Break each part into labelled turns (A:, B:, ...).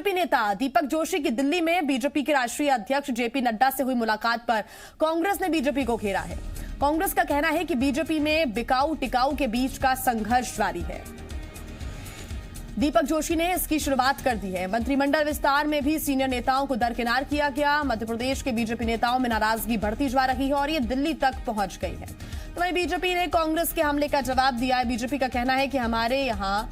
A: BJP नेता दीपक जोशी की दिल्ली में बीजेपी के राष्ट्रीय अध्यक्ष जेपी नड्डा से हुई मुलाकात पर कांग्रेस ने बीजेपी को घेरा है। कांग्रेस का कहना है कि बीजेपी में बिकाऊ टिकाऊ के बीच का संघर्ष जारी है। दीपक जोशी ने इसकी शुरुआत कर दी है। मंत्रिमंडल विस्तार में भी सीनियर नेताओं को दरकिनार किया गया। मध्य प्रदेश के बीजेपी नेताओं में नाराजगी बढ़ती जा रही है और ये दिल्ली तक पहुंच गई है। तो वहीं बीजेपी ने कांग्रेस के हमले का जवाब दिया है। बीजेपी का कहना है कि हमारे यहां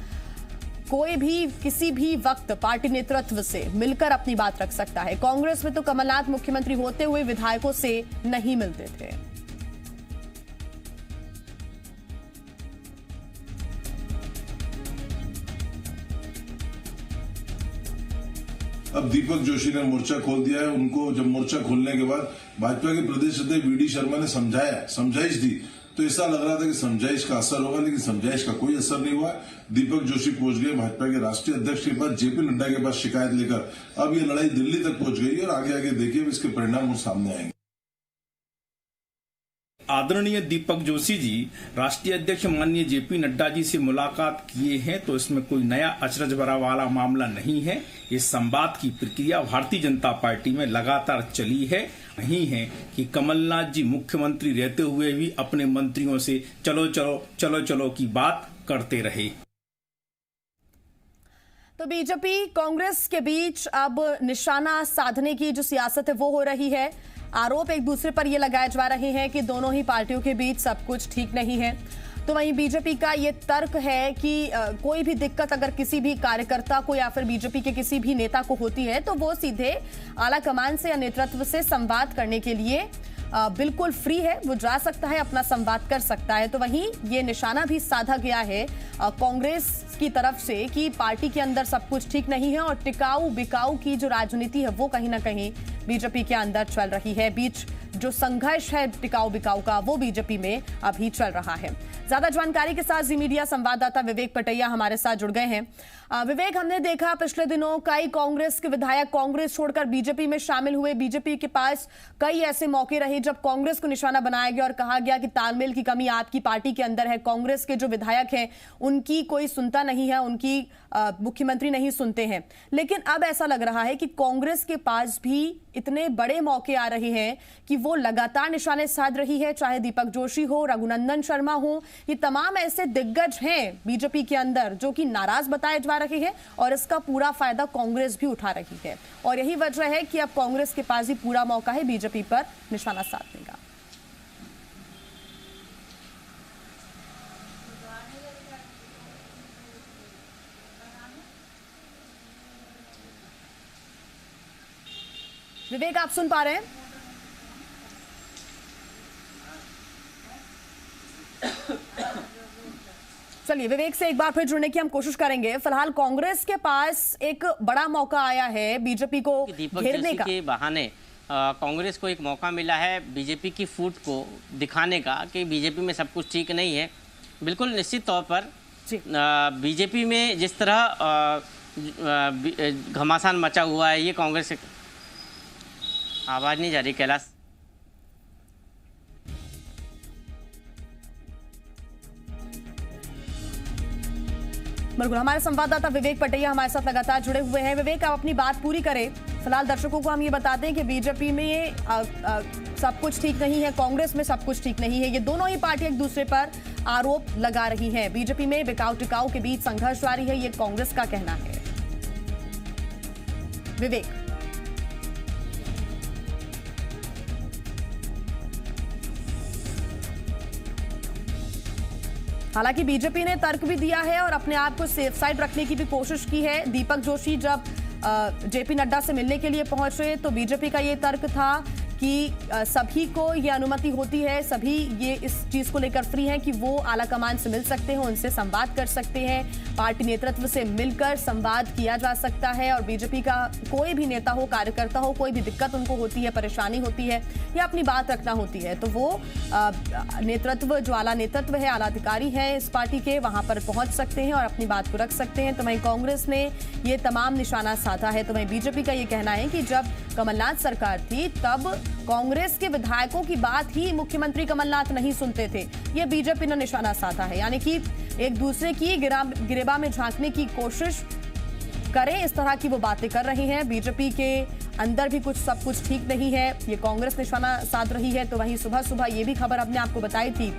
A: कोई भी किसी भी वक्त पार्टी नेतृत्व से मिलकर अपनी बात रख सकता है। कांग्रेस में तो कमलनाथ मुख्यमंत्री होते हुए विधायकों से नहीं मिलते थे।
B: अब दीपक जोशी ने मोर्चा खोल दिया है। उनको जब मोर्चा खोलने के बाद भाजपा के प्रदेश अध्यक्ष वीडी शर्मा ने समझाइश दी, तो ऐसा लग रहा था कि समझाइश का असर होगा, लेकिन समझाइश का कोई असर नहीं हुआ। दीपक जोशी पहुंच गए भाजपा के राष्ट्रीय अध्यक्ष के पास, जेपी नड्डा के पास शिकायत लेकर। अब ये लड़ाई दिल्ली तक पहुंच गई है और आगे आगे देखिए इसके परिणाम और सामने आएंगे।
C: आदरणीय दीपक जोशी जी राष्ट्रीय अध्यक्ष माननीय जेपी नड्डा जी से मुलाकात किए हैं, तो इसमें कोई नया अचरज भरा वाला मामला नहीं है। इस संवाद की प्रक्रिया भारतीय जनता पार्टी में लगातार चली है। नहीं है कि कमलनाथ जी मुख्यमंत्री रहते हुए भी अपने मंत्रियों से चलो चलो चलो चलो की बात करते रहे।
A: तो बीजेपी कांग्रेस के बीच अब निशाना साधने की जो सियासत है वो हो रही है। आरोप एक दूसरे पर ये लगाए जा रहे हैं कि दोनों ही पार्टियों के बीच सब कुछ ठीक नहीं है। तो वहीं बीजेपी का ये तर्क है कि कोई भी दिक्कत अगर किसी भी कार्यकर्ता को या फिर बीजेपी के किसी भी नेता को होती है तो वो सीधे आला कमान से या नेतृत्व से संवाद करने के लिए बिल्कुल फ्री है। वो जा सकता है, अपना संवाद कर सकता है। तो वहीं ये निशाना भी साधा गया है कांग्रेस की तरफ से कि पार्टी के अंदर सब कुछ ठीक नहीं है और टिकाऊ बिकाऊ की जो राजनीति है वो कहीं ना कहीं बीजेपी के अंदर चल रही है। बीच जो संघर्ष है टिकाऊ बिकाऊ का वो बीजेपी में अभी चल रहा है। ज्यादा जानकारी के साथ जी मीडिया संवाददाता विवेक पटैया हमारे साथ जुड़ गए हैं। विवेक, हमने देखा पिछले दिनों कई कांग्रेस के विधायक कांग्रेस छोड़कर बीजेपी में शामिल हुए। बीजेपी के पास कई ऐसे मौके रहे जब कांग्रेस को निशाना बनाया गया और कहा गया कि तालमेल की कमी आपकी पार्टी के अंदर है। कांग्रेस के जो विधायक हैं उनकी कोई सुनता नहीं है, उनकी मुख्यमंत्री नहीं सुनते हैं। लेकिन अब ऐसा लग रहा है कि कांग्रेस के पास भी इतने बड़े मौके आ रहे हैं कि वो लगातार निशाने साध रही है। चाहे दीपक जोशी हो, रघुनंदन शर्मा हो, ये तमाम ऐसे दिग्गज हैं बीजेपी के अंदर जो कि नाराज बताए जा रहे हैं और इसका पूरा फायदा कांग्रेस भी उठा रही है। और यही वजह है कि अब कांग्रेस के पास ही पूरा मौका है बीजेपी पर निशाना साधने का। विवेक, आप सुन पा रहे हैं? चलिए विवेक से एक बार फिर जुड़ने की हम कोशिश करेंगे। फिलहाल कांग्रेस के पास एक बड़ा मौका आया है बीजेपी को घेरने का।
D: के बहाने कांग्रेस को एक मौका मिला है बीजेपी की फूट को दिखाने का कि बीजेपी में सब कुछ ठीक नहीं है। बिल्कुल निश्चित तौर पर बीजेपी में जिस तरह घमासान मचा हुआ है, ये कांग्रेस आवाज नहीं जा रही कैलाश।
A: बिल्कुल, हमारे संवाददाता विवेक पटैया हमारे साथ लगातार जुड़े हुए हैं। विवेक, आप अपनी बात पूरी करें। फिलहाल दर्शकों को हम ये बताते हैं कि बीजेपी में सब कुछ ठीक नहीं है, कांग्रेस में सब कुछ ठीक नहीं है। ये दोनों ही पार्टियां एक दूसरे पर आरोप लगा रही हैं। बीजेपी में बिकाऊ टिकाऊ के बीच संघर्ष जारी है, ये कांग्रेस का कहना है। विवेक, हालांकि बीजेपी ने तर्क भी दिया है और अपने आप को सेफ साइड रखने की भी कोशिश की है। दीपक जोशी जब जेपी नड्डा से मिलने के लिए पहुंचे तो बीजेपी का ये तर्क था कि सभी को ये अनुमति होती है, सभी ये इस चीज को लेकर फ्री हैं कि वो आला कमान से मिल सकते हैं, उनसे संवाद कर सकते हैं, पार्टी नेतृत्व से मिलकर संवाद किया जा सकता है। और बीजेपी का कोई भी नेता हो, कार्यकर्ता हो, कोई भी दिक्कत उनको होती है, परेशानी होती है या अपनी बात रखना होती है तो वो नेतृत्व, जो आला नेतृत्व है, आला अधिकारी है इस पार्टी के, वहां पर पहुंच सकते हैं और अपनी बात को रख सकते हैं। तो वहीं कांग्रेस ने ये तमाम निशाना साधा है। तो वहीं बीजेपी का ये कहना है कि जब कमलनाथ सरकार थी तब कांग्रेस के विधायकों की बात ही मुख्यमंत्री कमलनाथ नहीं सुनते थे। ये बीजेपी ने निशाना साधा है, यानी कि एक दूसरे की गिरेबा में झांकने की कोशिश करें, इस तरह की वो बातें कर रही हैं। बीजेपी के अंदर भी सब कुछ ठीक नहीं है, ये कांग्रेस निशाना साध रही है। तो वहीं सुबह सुबह ये भी खबर हमने आपको बताई थी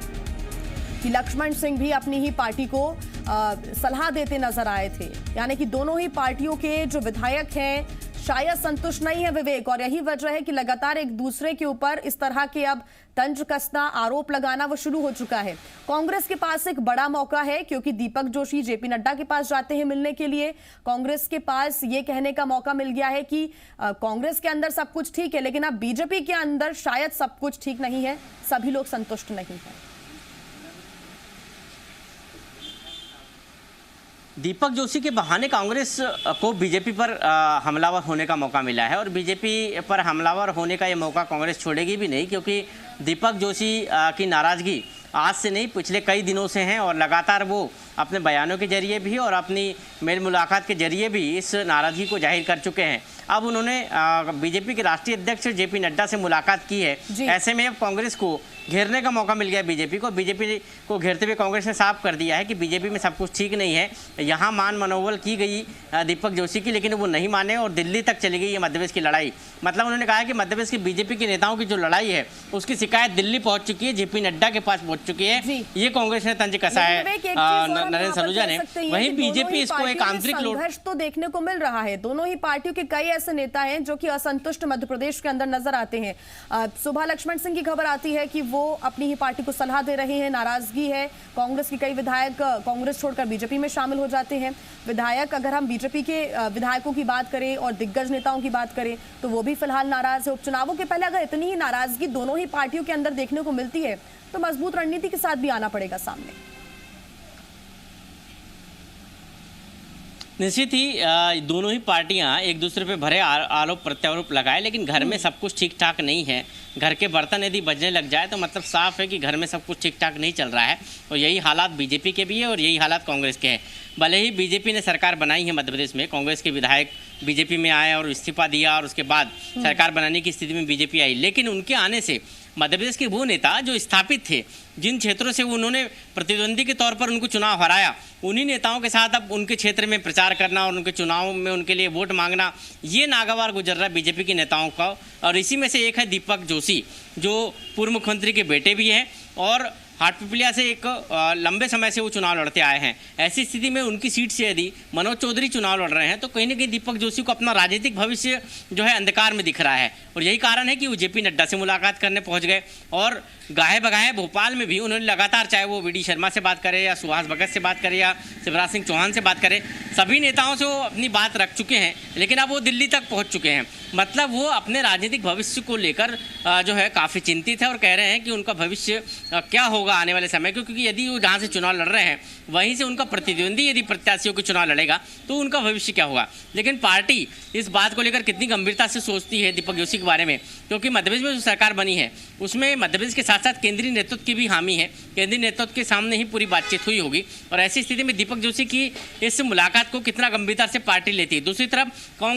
A: कि लक्ष्मण सिंह भी अपनी ही पार्टी को सलाह देते नजर आए थे, यानी कि दोनों ही पार्टियों के जो विधायक हैं शायद संतुष्ट नहीं है विवेक, और यही वजह है कि लगातार एक दूसरे के ऊपर इस तरह के अब तंज कसना, आरोप लगाना वो शुरू हो चुका है। कांग्रेस के पास एक बड़ा मौका है, क्योंकि दीपक जोशी जेपी नड्डा के पास जाते हैं मिलने के लिए। कांग्रेस के पास ये कहने का मौका मिल गया है कि कांग्रेस के अंदर सब कुछ ठीक है, लेकिन अब बीजेपी के अंदर शायद सब कुछ ठीक नहीं है, सभी लोग संतुष्ट नहीं है।
D: दीपक जोशी के बहाने कांग्रेस को बीजेपी पर हमलावर होने का मौका मिला है, और बीजेपी पर हमलावर होने का ये मौका कांग्रेस छोड़ेगी भी नहीं, क्योंकि दीपक जोशी की नाराजगी आज से नहीं पिछले कई दिनों से हैं, और लगातार वो अपने बयानों के जरिए भी और अपनी मेल मुलाकात के जरिए भी इस नाराजगी को जाहिर कर चुके हैं। अब उन्होंने बीजेपी के राष्ट्रीय अध्यक्ष जेपी नड्डा से मुलाकात की है। ऐसे में अब कांग्रेस को घेरने का मौका मिल गया बीजेपी को। बीजेपी को घेरते हुए कांग्रेस ने साफ कर दिया है कि बीजेपी में सब कुछ ठीक नहीं है। यहाँ मान मनोबल की गई दीपक जोशी की, लेकिन वो नहीं माने और दिल्ली तक चली गई ये मध्य प्रदेश की लड़ाई। मतलब उन्होंने कहा कि मध्य प्रदेश की बीजेपी के नेताओं की जो लड़ाई है उसकी शिकायत दिल्ली पहुंच चुकी है, जेपी नड्डा के पास पहुंच चुकी है। ये कांग्रेस ने तंज कसा है नरेंद्र सलूजा ने। वहीं बीजेपी इसको एक आंतरिक
A: संघर्ष तो देखने को मिल रहा है। दोनों ही पार्टियों के कई ऐसे नेता हैं जो कि असंतुष्ट मध्य प्रदेश के अंदर नजर आते हैं। सुबह लक्ष्मण सिंह की खबर आती है कि वो अपनी ही पार्टी को सलाह दे रहे हैं, नाराजगी है। कांग्रेस के कई विधायक कांग्रेस छोड़कर बीजेपी में शामिल हो जाते हैं। विधायक, अगर हम बीजेपी के विधायकों की बात करें और दिग्गज नेताओं की बात करें तो वो भी फिलहाल नाराज है। उपचुनावों के पहले अगर इतनी ही नाराजगी दोनों ही पार्टियों के अंदर देखने को मिलती है तो मजबूत रणनीति के साथ भी आना पड़ेगा सामने।
D: निश्चित ही दोनों ही पार्टियां एक दूसरे पे भरे आरोप प्रत्यारोप लगाए, लेकिन घर में सब कुछ ठीक ठाक नहीं है। घर के बर्तन यदि बजने लग जाए तो मतलब साफ है कि घर में सब कुछ ठीक ठाक नहीं चल रहा है, और यही हालात बीजेपी के भी है और यही हालात कांग्रेस के हैं। भले ही बीजेपी ने सरकार बनाई है मध्य प्रदेश में, कांग्रेस के विधायक बीजेपी में आए और इस्तीफा दिया और उसके बाद सरकार बनाने की स्थिति में बीजेपी आई, लेकिन उनके आने से मध्य प्रदेश के वो नेता जो स्थापित थे, जिन क्षेत्रों से उन्होंने प्रतिद्वंदी के तौर पर उनको चुनाव हराया, उन्हीं नेताओं के साथ अब उनके क्षेत्र में प्रचार करना और उनके चुनाव में उनके लिए वोट मांगना, ये नागवार गुजर रहा है बीजेपी के नेताओं का। और इसी में से एक है दीपक जोशी, जो पूर्व मुख्यमंत्री के बेटे भी हैं और हाटपिपलिया से एक लंबे समय से वो चुनाव लड़ते आए हैं। ऐसी स्थिति में उनकी सीट से यदि मनोज चौधरी चुनाव लड़ रहे हैं तो कहीं ना कहीं दीपक जोशी को अपना राजनीतिक भविष्य जो है अंधकार में दिख रहा है, और यही कारण है कि वो जेपी नड्डा से मुलाकात करने पहुंच गए। और गाहे बगाहे भोपाल में भी उन्होंने लगातार, चाहे वो वी डी शर्मा से बात करें या सुहास भगत से बात करें या शिवराज सिंह चौहान से बात करें, सभी नेताओं से वो अपनी बात रख चुके हैं, लेकिन अब वो दिल्ली तक पहुँच चुके हैं। मतलब वो अपने राजनीतिक भविष्य को लेकर जो है काफ़ी चिंतित है और कह रहे हैं कि उनका भविष्य क्या होगा आने वाले समय, क्योंकि यदि वो जहाँ से चुनाव लड़ रहे हैं वहीं से उनका प्रतिद्वंदी यदि प्रत्याशियों के चुनाव लड़ेगा तो उनका भविष्य क्या होगा। लेकिन पार्टी इस बात को लेकर कितनी गंभीरता से सोचती है दीपक जोशी के बारे में, क्योंकि मध्य प्रदेश में जो सरकार बनी है उसमें मध्य प्रदेश के साथ साथ केंद्रीय नेतृत्व की भी हामी है। केंद्रीय नेतृत्व के सामने ही पूरी बातचीत हुई होगी, और ऐसी स्थिति में दीपक जोशी की इस मुलाकात को कितना गंभीरता से पार्टी लेती है। दूसरी तरफ